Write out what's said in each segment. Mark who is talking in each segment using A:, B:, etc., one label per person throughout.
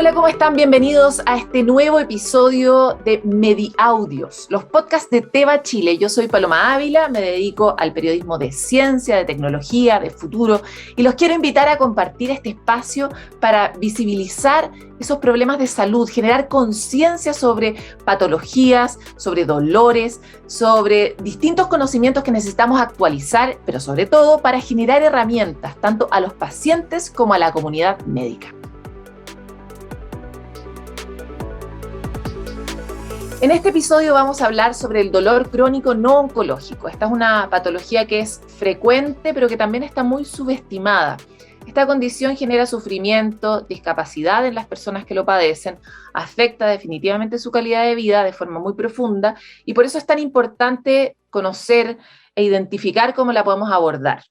A: Hola, ¿cómo están? Bienvenidos a este nuevo episodio de Mediaudios, los podcasts de Teva Chile. Yo soy Paloma Ávila, me dedico al periodismo de ciencia, de tecnología, de futuro, y los quiero invitar a compartir este espacio para visibilizar esos problemas de salud, generar conciencia sobre patologías, sobre dolores, sobre distintos conocimientos que necesitamos actualizar, pero sobre todo para generar herramientas tanto a los pacientes como a la comunidad médica. En este episodio vamos a hablar sobre el dolor crónico no oncológico. Esta es una patología que es frecuente, pero que también está muy subestimada. Esta condición genera sufrimiento, discapacidad en las personas que lo padecen, afecta definitivamente su calidad de vida de forma muy profunda y por eso es tan importante conocer e identificar cómo la podemos abordar.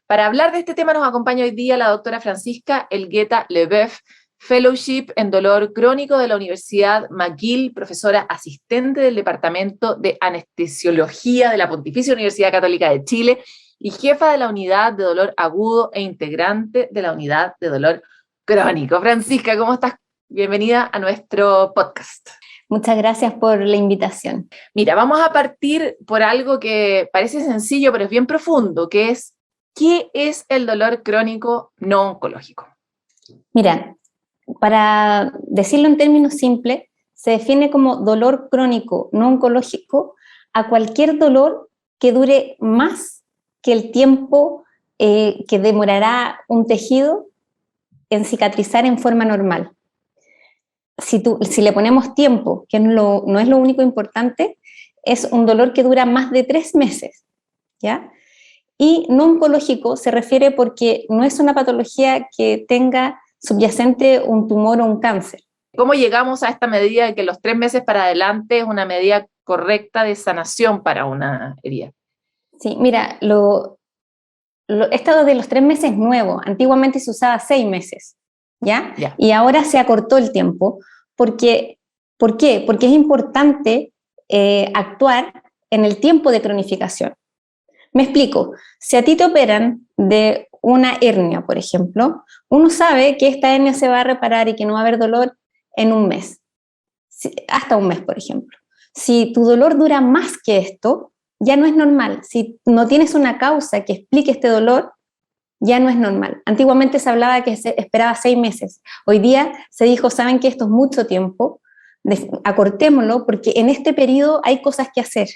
A: Para hablar de este tema nos acompaña hoy día la doctora Francisca Elgueta Leboeuf, Fellowship en Dolor Crónico de la Universidad McGill, profesora asistente del Departamento de Anestesiología de la Pontificia Universidad Católica de Chile y jefa de la Unidad de Dolor Agudo e integrante de la Unidad de Dolor Crónico. Francisca, ¿cómo estás? Bienvenida a nuestro podcast.
B: Muchas gracias por la invitación.
A: Mira, vamos a partir por algo que parece sencillo, pero es bien profundo, que es, ¿qué es el dolor crónico no oncológico?
B: Mira, para decirlo en términos simples, se define como dolor crónico no oncológico a cualquier dolor que dure más que el tiempo que demorará un tejido en cicatrizar en forma normal. Si le ponemos tiempo, que no es lo único importante, es un dolor que dura más de 3 meses, ¿ya? Y no oncológico se refiere porque no es una patología que tenga subyacente un tumor o un cáncer.
A: ¿Cómo llegamos a esta medida de que los 3 meses para adelante es una medida correcta de sanación para una herida?
B: Sí, mira, esto de los 3 meses es nuevo. Antiguamente se usaba 6 meses, ¿ya? Y ahora se acortó el tiempo. ¿Por qué? Porque es importante actuar en el tiempo de cronificación. Me explico. Si a ti te operan de una hernia, por ejemplo, uno sabe que esta hernia se va a reparar y que no va a haber dolor en un mes, hasta un mes, por ejemplo. Si tu dolor dura más que esto, ya no es normal. Si no tienes una causa que explique este dolor, ya no es normal. Antiguamente se hablaba que se esperaba 6 meses. Hoy día se dijo, ¿saben que esto es mucho tiempo? Acortémoslo porque en este periodo hay cosas que hacer,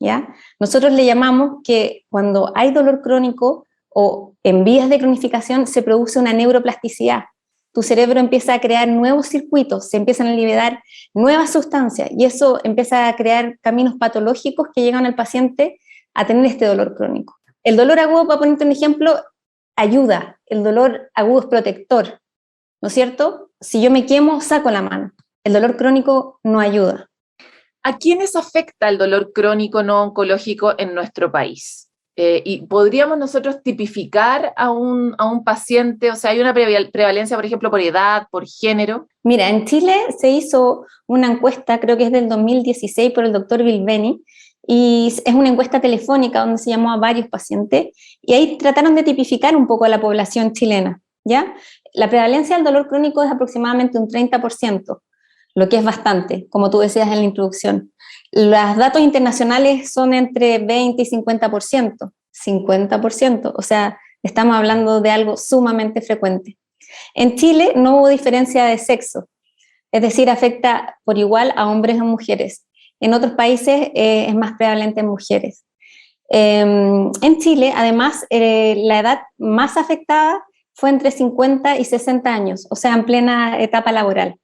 B: ¿ya? Nosotros le llamamos que cuando hay dolor crónico o en vías de cronificación se produce una neuroplasticidad. Tu cerebro empieza a crear nuevos circuitos, se empiezan a liberar nuevas sustancias y eso empieza a crear caminos patológicos que llegan al paciente a tener este dolor crónico. El dolor agudo, para ponerte un ejemplo, ayuda. El dolor agudo es protector, ¿no es cierto? Si yo me quemo, saco la mano. El dolor crónico no ayuda.
A: ¿A quiénes afecta el dolor crónico no oncológico en nuestro país? ¿Y podríamos nosotros tipificar a un paciente? O sea, ¿hay una prevalencia, por ejemplo, por edad, por género?
B: Mira, en Chile se hizo una encuesta, creo que es del 2016, por el doctor Bilbeni, y es una encuesta telefónica donde se llamó a varios pacientes, y ahí trataron de tipificar un poco a la población chilena, ¿ya? La prevalencia del dolor crónico es aproximadamente un 30%, lo que es bastante, como tú decías en la introducción. Los datos internacionales son entre 20 y 50%, 50%, o sea, estamos hablando de algo sumamente frecuente. En Chile no hubo diferencia de sexo, es decir, afecta por igual a hombres y mujeres. En otros países es más prevalente en mujeres. En Chile, además, la edad más afectada fue entre 50 y 60 años, o sea, en plena etapa laboral.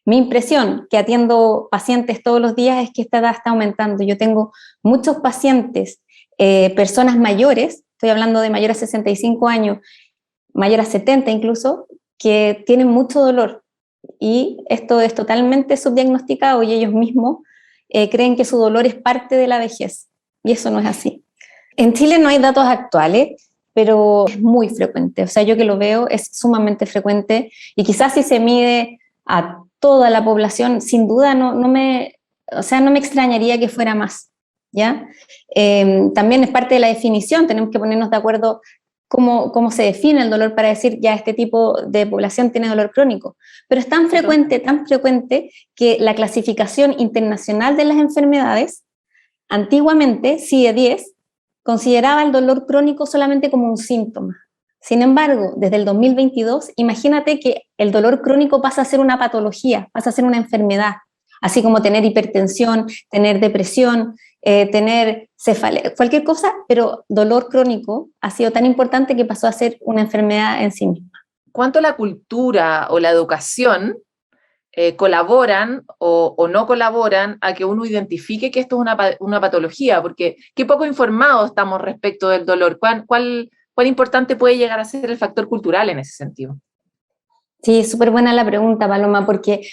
B: Mi impresión, que atiendo pacientes todos los días, es que esta edad está aumentando. Yo tengo muchos pacientes, personas mayores, estoy hablando de mayores a 65 años, mayores a 70 incluso, que tienen mucho dolor. Y esto es totalmente subdiagnosticado y ellos mismos creen que su dolor es parte de la vejez. Y eso no es así. En Chile no hay datos actuales, pero es muy frecuente. O sea, yo que lo veo es sumamente frecuente y quizás si se mide a toda la población, sin duda no me extrañaría que fuera más, ¿ya? También es parte de la definición, tenemos que ponernos de acuerdo cómo se define el dolor para decir ya este tipo de población tiene dolor crónico, pero es tan frecuente que la clasificación internacional de las enfermedades, antiguamente, CIE-10, consideraba el dolor crónico solamente como un síntoma. Sin embargo, desde el 2022, imagínate que el dolor crónico pasa a ser una patología, pasa a ser una enfermedad, así como tener hipertensión, tener depresión, tener cefalea, cualquier cosa, pero dolor crónico ha sido tan importante que pasó a ser una enfermedad en sí misma.
A: ¿Cuánto la cultura o la educación colaboran o no colaboran a que uno identifique que esto es una patología? Porque qué poco informados estamos respecto del dolor. ¿Cuán importante puede llegar a ser el factor cultural en ese sentido?
B: Sí, súper buena la pregunta, Paloma, porque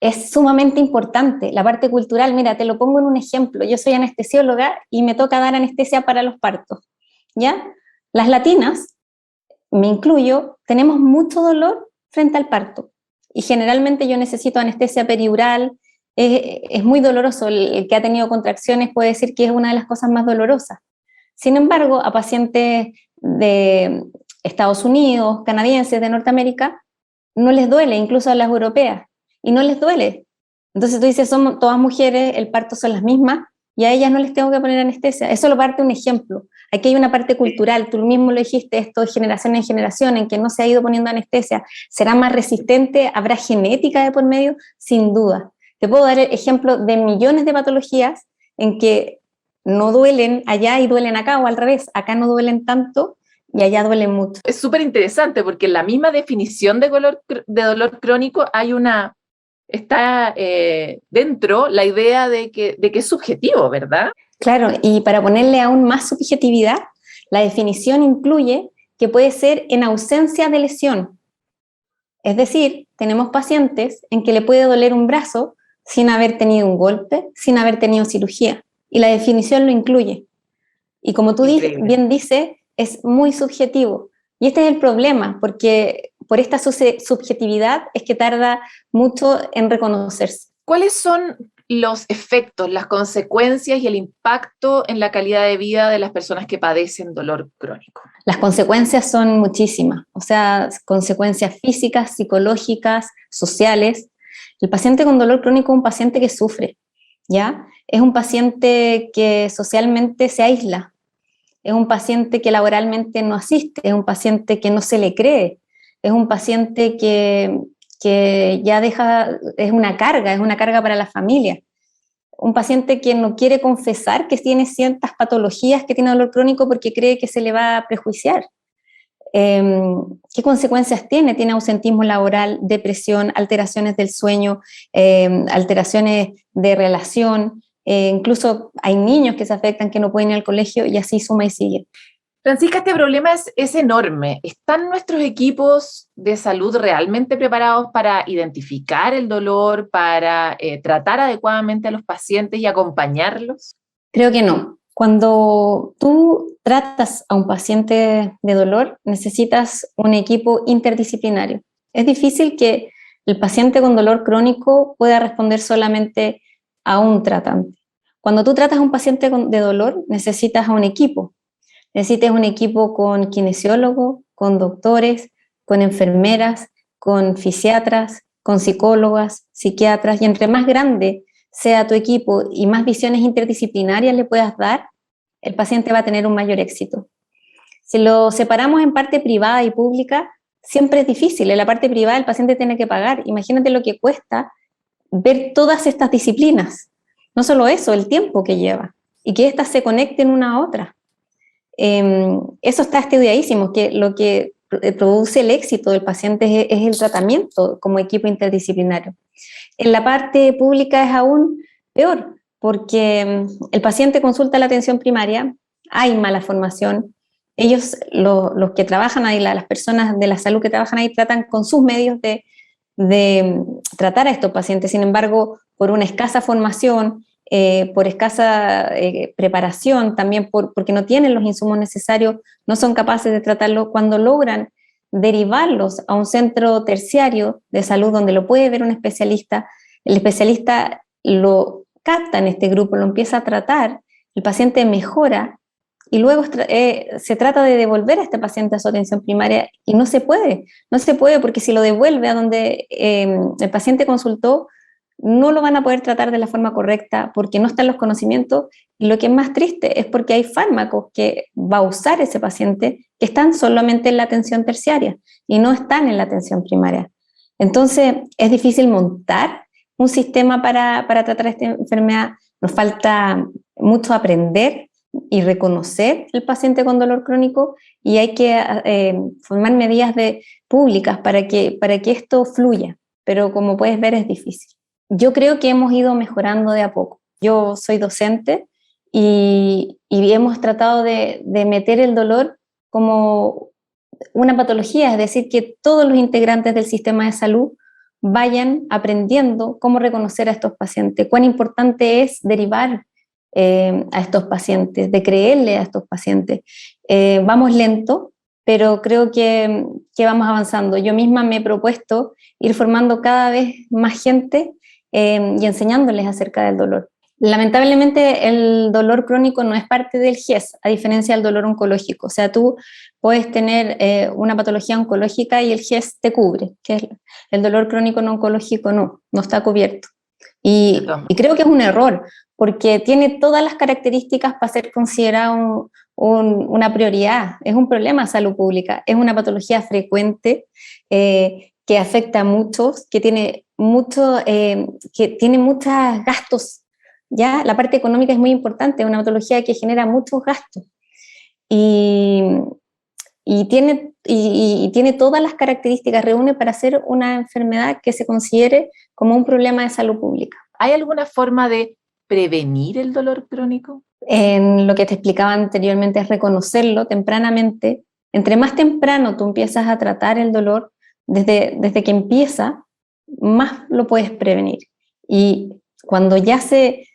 B: es sumamente importante la parte cultural. Mira, te lo pongo en un ejemplo. Yo soy anestesióloga y me toca dar anestesia para los partos, ¿ya? Las latinas, me incluyo, tenemos mucho dolor frente al parto y generalmente yo necesito anestesia peridural. Es muy doloroso. El que ha tenido contracciones puede decir que es una de las cosas más dolorosas. Sin embargo, a pacientes de Estados Unidos, canadienses, de Norteamérica, no les duele, incluso a las europeas, y no les duele. Entonces tú dices, somos todas mujeres, el parto son las mismas, y a ellas no les tengo que poner anestesia. Eso lo parte un ejemplo. Aquí hay una parte cultural, tú mismo lo dijiste, esto de generación en generación, en que no se ha ido poniendo anestesia. ¿Será más resistente? ¿Habrá genética de por medio? Sin duda. Te puedo dar ejemplos de millones de patologías en que no duelen allá y duelen acá, o al revés, acá no duelen tanto y allá duelen mucho.
A: Es súper interesante porque en la misma definición de dolor crónico está dentro la idea de que es subjetivo, ¿verdad?
B: Claro, y para ponerle aún más subjetividad, la definición incluye que puede ser en ausencia de lesión. Es decir, tenemos pacientes en que le puede doler un brazo sin haber tenido un golpe, sin haber tenido cirugía, y la definición lo incluye. Y como tú bien dices, es muy subjetivo. Y este es el problema, porque por esta subjetividad es que tarda mucho en reconocerse.
A: ¿Cuáles son los efectos, las consecuencias y el impacto en la calidad de vida de las personas que padecen dolor crónico?
B: Las consecuencias son muchísimas, o sea, consecuencias físicas, psicológicas, sociales. El paciente con dolor crónico es un paciente que sufre, ¿ya? Es un paciente que socialmente se aísla, es un paciente que laboralmente no asiste, es un paciente que no se le cree, es un paciente que ya es una carga para la familia. Un paciente que no quiere confesar que tiene ciertas patologías, que tiene dolor crónico porque cree que se le va a prejuiciar. ¿Qué consecuencias tiene? Tiene ausentismo laboral, depresión, alteraciones del sueño, alteraciones de relación, incluso hay niños que se afectan, que no pueden ir al colegio y así suma y sigue.
A: Francisca, este problema es enorme. ¿Están nuestros equipos de salud realmente preparados para identificar el dolor, para tratar adecuadamente a los pacientes y acompañarlos?
B: Creo que no. Cuando tú tratas a un paciente de dolor, necesitas un equipo interdisciplinario. Es difícil que el paciente con dolor crónico pueda responder solamente a un tratante. Cuando tú tratas a un paciente de dolor, necesitas a un equipo. Necesitas un equipo con kinesiólogos, con doctores, con enfermeras, con fisiatras, con psicólogas, psiquiatras, y entre más grande sea tu equipo y más visiones interdisciplinarias le puedas dar, el paciente va a tener un mayor éxito. Si lo separamos en parte privada y pública, siempre es difícil. En la parte privada el paciente tiene que pagar. Imagínate lo que cuesta ver todas estas disciplinas. No solo eso, el tiempo que lleva y que éstas se conecten una a otra. Eso está estudiadísimo, que lo que produce el éxito del paciente es el tratamiento como equipo interdisciplinario. En la parte pública es aún peor, porque el paciente consulta la atención primaria, hay mala formación, ellos, los que trabajan ahí, las personas de la salud que trabajan ahí, tratan con sus medios de tratar a estos pacientes. Sin embargo, por una escasa formación, por escasa preparación, también porque no tienen los insumos necesarios, no son capaces de tratarlo. Cuando logran derivarlos a un centro terciario de salud donde lo puede ver un especialista, el especialista lo capta en este grupo, lo empieza a tratar, el paciente mejora y luego se trata de devolver a este paciente a su atención primaria y no se puede porque si lo devuelve a donde el paciente consultó, no lo van a poder tratar de la forma correcta porque no están los conocimientos, y lo que es más triste es porque hay fármacos que va a usar ese paciente que están solamente en la atención terciaria y no están en la atención primaria. Entonces es difícil montar un sistema para tratar esta enfermedad, nos falta mucho aprender y reconocer el paciente con dolor crónico, y hay que formar medidas públicas para que esto fluya, pero como puedes ver es difícil. Yo creo que hemos ido mejorando de a poco. Yo soy docente y hemos tratado de meter el dolor como una patología, es decir, que todos los integrantes del sistema de salud vayan aprendiendo cómo reconocer a estos pacientes, cuán importante es derivar a estos pacientes, de creerle a estos pacientes. Vamos lento, pero creo que vamos avanzando. Yo misma me he propuesto ir formando cada vez más gente y enseñándoles acerca del dolor. Lamentablemente el dolor crónico no es parte del GES, a diferencia del dolor oncológico. O sea, tú puedes tener una patología oncológica y el GES te cubre, que es el dolor crónico no oncológico no está cubierto. Y creo que es un error, porque tiene todas las características para ser considerado una prioridad. Es un problema de salud pública, es una patología frecuente que afecta a muchos, que tiene muchos gastos. Ya la parte económica es muy importante, es una patología que genera muchos gastos y tiene todas las características, reúne para ser una enfermedad que se considere como un problema de salud pública.
A: ¿Hay alguna forma de prevenir el dolor crónico?
B: En lo que te explicaba anteriormente es reconocerlo tempranamente. Entre más temprano tú empiezas a tratar el dolor, desde que empieza, más lo puedes prevenir. Y cuando ya se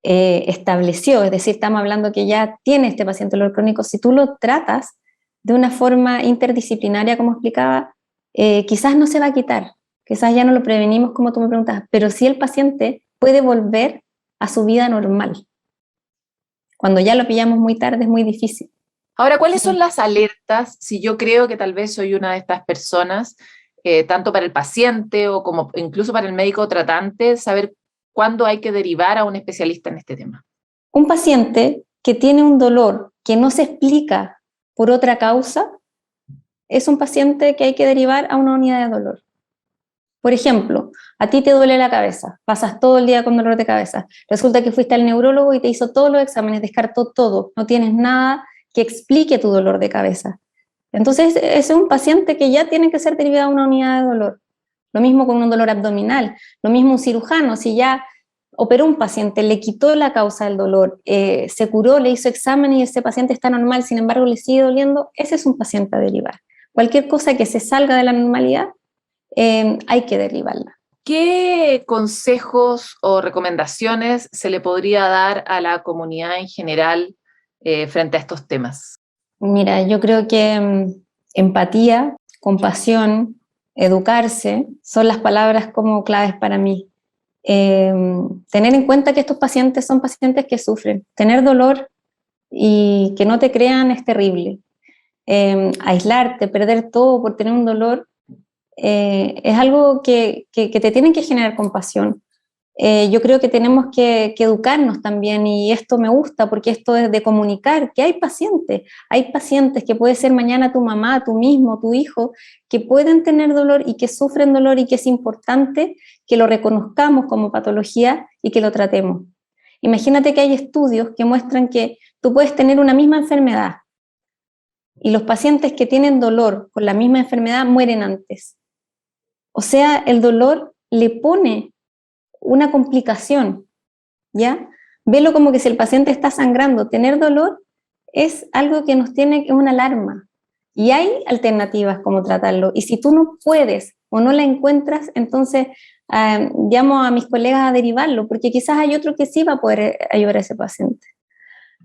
B: estableció, es decir, estamos hablando que ya tiene este paciente dolor crónico, si tú lo tratas de una forma interdisciplinaria, como explicaba, quizás no se va a quitar, quizás ya no lo prevenimos como tú me preguntas, pero sí el paciente puede volver a su vida normal. Cuando ya lo pillamos muy tarde es muy difícil.
A: Ahora, ¿cuáles son las alertas si yo creo que tal vez soy una de estas personas, tanto para el paciente o como incluso para el médico tratante, saber cuándo hay que derivar a un especialista en este tema?
B: Un paciente que tiene un dolor que no se explica por otra causa es un paciente que hay que derivar a una unidad de dolor. Por ejemplo, a ti te duele la cabeza, pasas todo el día con dolor de cabeza, resulta que fuiste al neurólogo y te hizo todos los exámenes, descartó todo, no tienes nada que explique tu dolor de cabeza. Entonces, ese es un paciente que ya tiene que ser derivado a una unidad de dolor. Lo mismo con un dolor abdominal, lo mismo un cirujano, si ya operó un paciente, le quitó la causa del dolor, se curó, le hizo examen y ese paciente está normal, sin embargo le sigue doliendo, ese es un paciente a derivar. Cualquier cosa que se salga de la normalidad, hay que derivarla.
A: ¿Qué consejos o recomendaciones se le podría dar a la comunidad en general frente a estos temas?
B: Mira, yo creo que empatía, compasión, educarse son las palabras como claves para mí. Tener en cuenta que estos pacientes son pacientes que sufren. Tener dolor y que no te crean es terrible. Aislarte, perder todo por tener un dolor es algo que te tiene que generar compasión. Yo creo que tenemos que educarnos también, y esto me gusta porque esto es de comunicar que hay pacientes que puede ser mañana tu mamá, tú mismo, tu hijo, que pueden tener dolor y que sufren dolor y que es importante que lo reconozcamos como patología y que lo tratemos. Imagínate que hay estudios que muestran que tú puedes tener una misma enfermedad y los pacientes que tienen dolor con la misma enfermedad mueren antes. O sea, el dolor le pone una complicación, ¿ya? Velo como que si el paciente está sangrando, tener dolor es algo que nos tiene, es una alarma, y hay alternativas como tratarlo, y si tú no puedes o no la encuentras, entonces llamo a mis colegas a derivarlo, porque quizás hay otro que sí va a poder ayudar a ese paciente.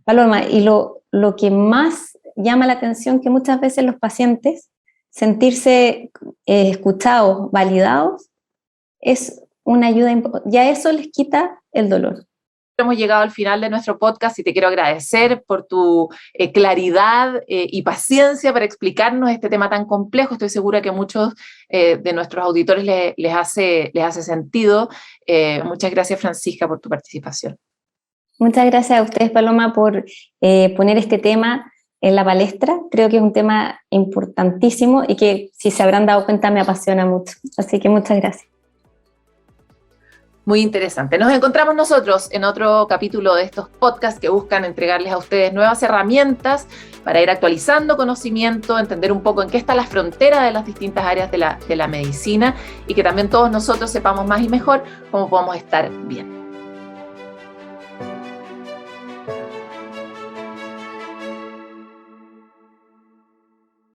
B: Paloma, y lo que más llama la atención que muchas veces los pacientes sentirse escuchados, validados, es una ayuda, ya eso les quita el dolor.
A: hemos llegado al final de nuestro podcast y te quiero agradecer por tu claridad y paciencia para explicarnos este tema tan complejo. Estoy segura que a muchos de nuestros auditores les hace sentido. Muchas gracias, Francisca, por tu participación.
B: Muchas gracias a ustedes, Paloma, por poner este tema en la palestra. Creo que es un tema importantísimo y que, si se habrán dado cuenta, me apasiona mucho. Así que muchas gracias.
A: Muy interesante. Nos encontramos nosotros en otro capítulo de estos podcasts que buscan entregarles a ustedes nuevas herramientas para ir actualizando conocimiento, entender un poco en qué está la frontera de las distintas áreas de la medicina y que también todos nosotros sepamos más y mejor cómo podemos estar bien.